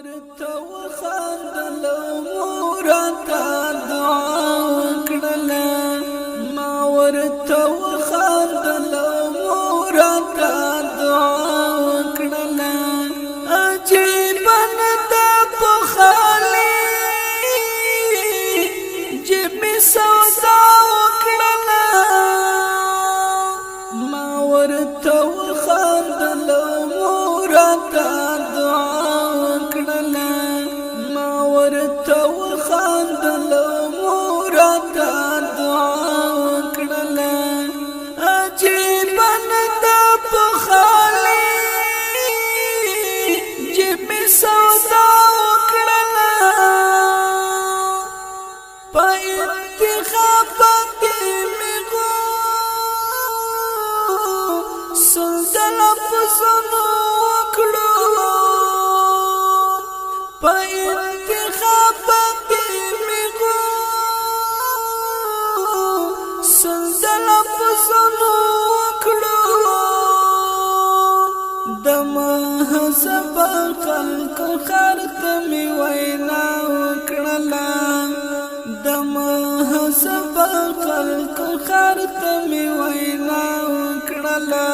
ورته وخندل ورته دعا وکړله ما ورته وخندل ورته دعا وکړله عجیب نه ده په خالي جیب مې سودا وکړله ما ورته وخندل ورته ورته وخندل ورته دعا وکړله عجیب نه ده په خالي جیب مې سودا وکړله په انتخاب کې مې غوصل لفظونه وکړو په انتخاب کې مې غوصل لفظونه وکړو د مهذب خلکو خرته مې وینا وکړله د مهذب خلکو خرته مې وینا وکړله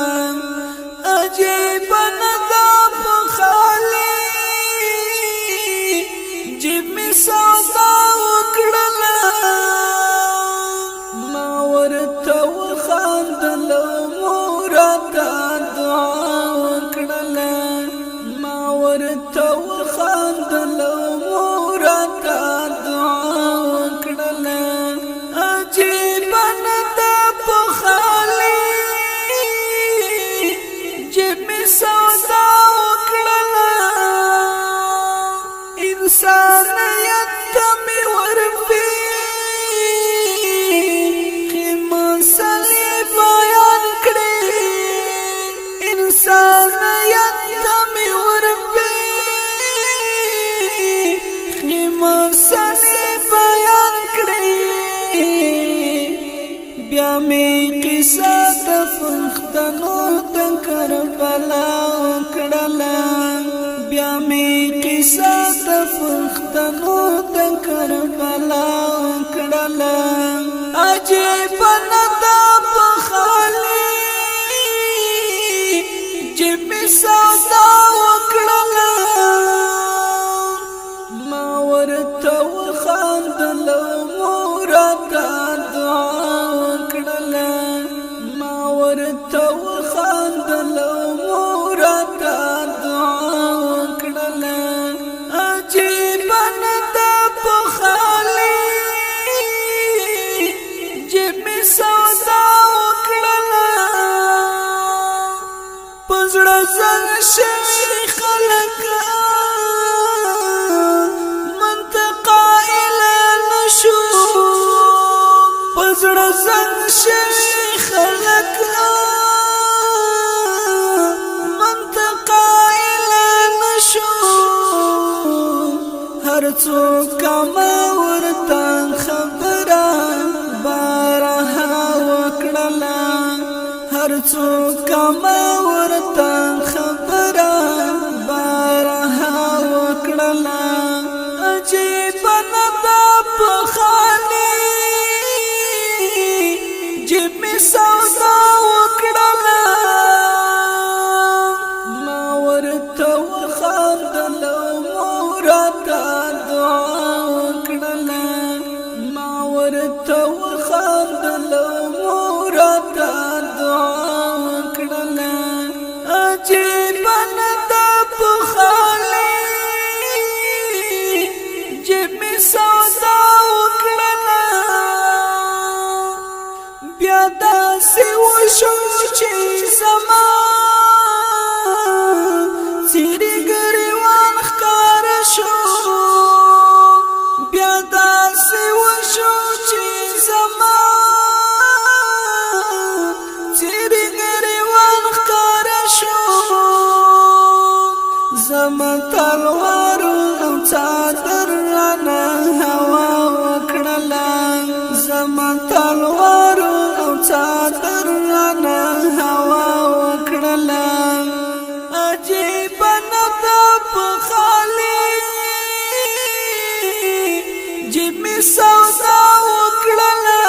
عجیب نه ده په خالي جیب مې سودا وکړله ما ورته وخندل ورته دعا وکړله ما ورته وخندل ورته دعا وکړله عجیب نه ده په خالي جیب مې سودا وکړله انسانیت می ورپی مسئلے بیان کړي انسانیت می ورپی مسئلے بیان کړي بیا می قصه د پښتنو د کربلا وکړله بیا می قصه د پښتنو د کربلا وکړله عجیب نه ده په خالي جیب مې سودا وکړله ما ورته وخندل ورته دعا وکړله ما ورته وخندل ورته دعا وکړله عجیب نه ده په خالي جیب مې سودا وکړله په زړه زنګ شوي خلک منطق قایل نه شو په زړه زنګ شوي خلک منطق قایل نه شو هر څوک ما ورته خبره بارها وکړله هر څوک ما ورته خبره بارها وکړله عجیب نه ده په خالي جیب مې سودا وکړله ما ورته وخندل ورته دعا وکړله ما ورته وخندل ورته دعا وکړله عجیب نه ده په خالي جیب مې سودا وکړله بیا داسې وشو چې زما څېرې ګریوان ښکاره شو بیا داسې وشو چې زما څېرې ګریوان ښکاره شو زما تلوار او څادر رانه هوا وکړله زما تلوار او څادر رانه هوا وکړله عجیب نه ده په خالي سودا وکړله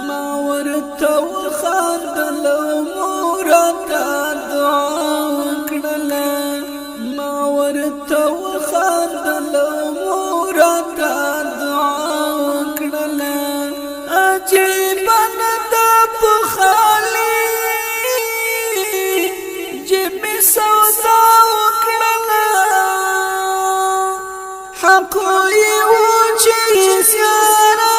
ما ورته وخندل مور ته دعا وکړله ما ورته وخندل مور ته دعا وکړله عجیب نه ده په خالي جیب مې سودا وکړله حق یې و چې زیاره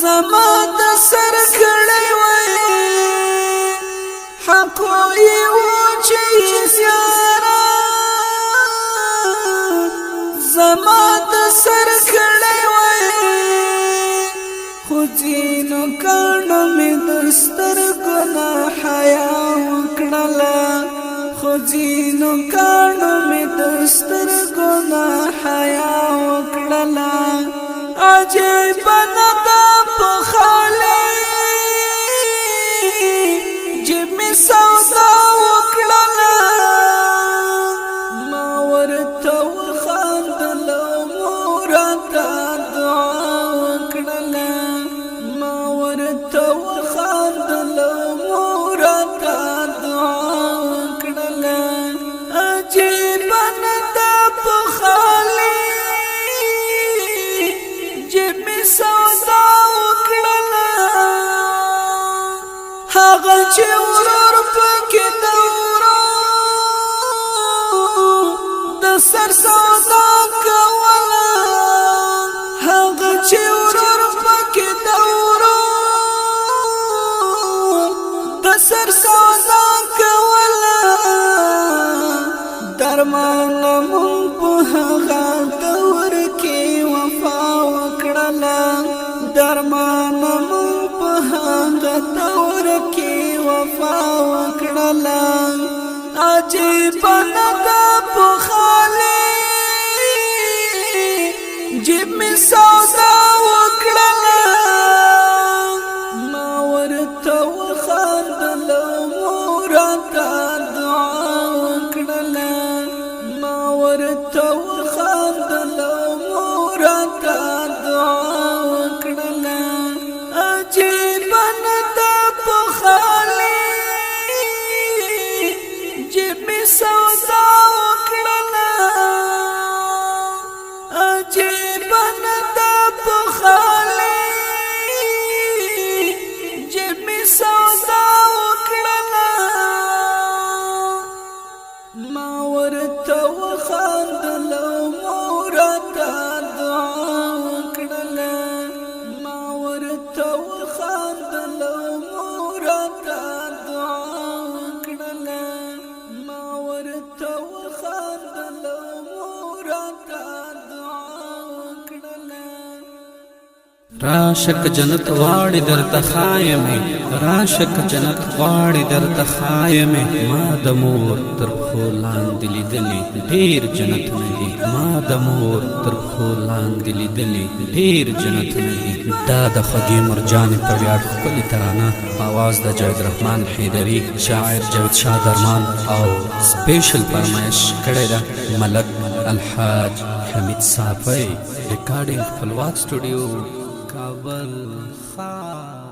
زما د سر کړی وای حق یې و چې زیاره زما د سر کړی وای خو ځینو کاڼو مې د سترګو نه حیا وکړله خو ځینو کاڼو مې د سترګو نه حیا وکړله عجیب نه ده په خالي جیب مې سودا وکړله ما ورته وخندل مور ته دعا وکړله ما ورته وخندل مور ته دعا وکړله عجیب نه ده په خالي جیب مې سودا وکړله هغه چې ورور پکې د ورور د سر سودا کوله هغه چې ورور پکې د ورور د سر سودا کوله درمان مون په هغه دور کې وفا وکړله درمان مون په هغه دور کې وفا وکړله عجیب نه ده په خالي جیب مې سودا وکړله ما ورته وخندل مور ته دعا وکړله ما ورته وخندل مور ته دعا وکړله عجیب نه ده په خالي جیب مې سودا وکړله عجیب نه ده په خالي جیب مې سودا وکړله ما ورته وخندل مور ته دعا وکړله ما ورته وخندل مور ته دعا وکړله ما ورته وخندل مور ته دعا وکړله راشک جنت غواړي درته خایمه راشک جنت غواړي درته خایمه ما د مور تر خو لاندې لیدلې ډیر جنت نه دي ما د مور تر خو لاندې لیدلې ډیر جنت نه دي دا د خوږې مرجان په ویاړ ښکلې ترانه آواز د جاوید رحمان حیدري شاعر جاوید شاه درمان او سپیشل فرمایش کړی ده ملک الحاج حمید صافی ریکارډینګ خپلواک سټوډیو کابل خان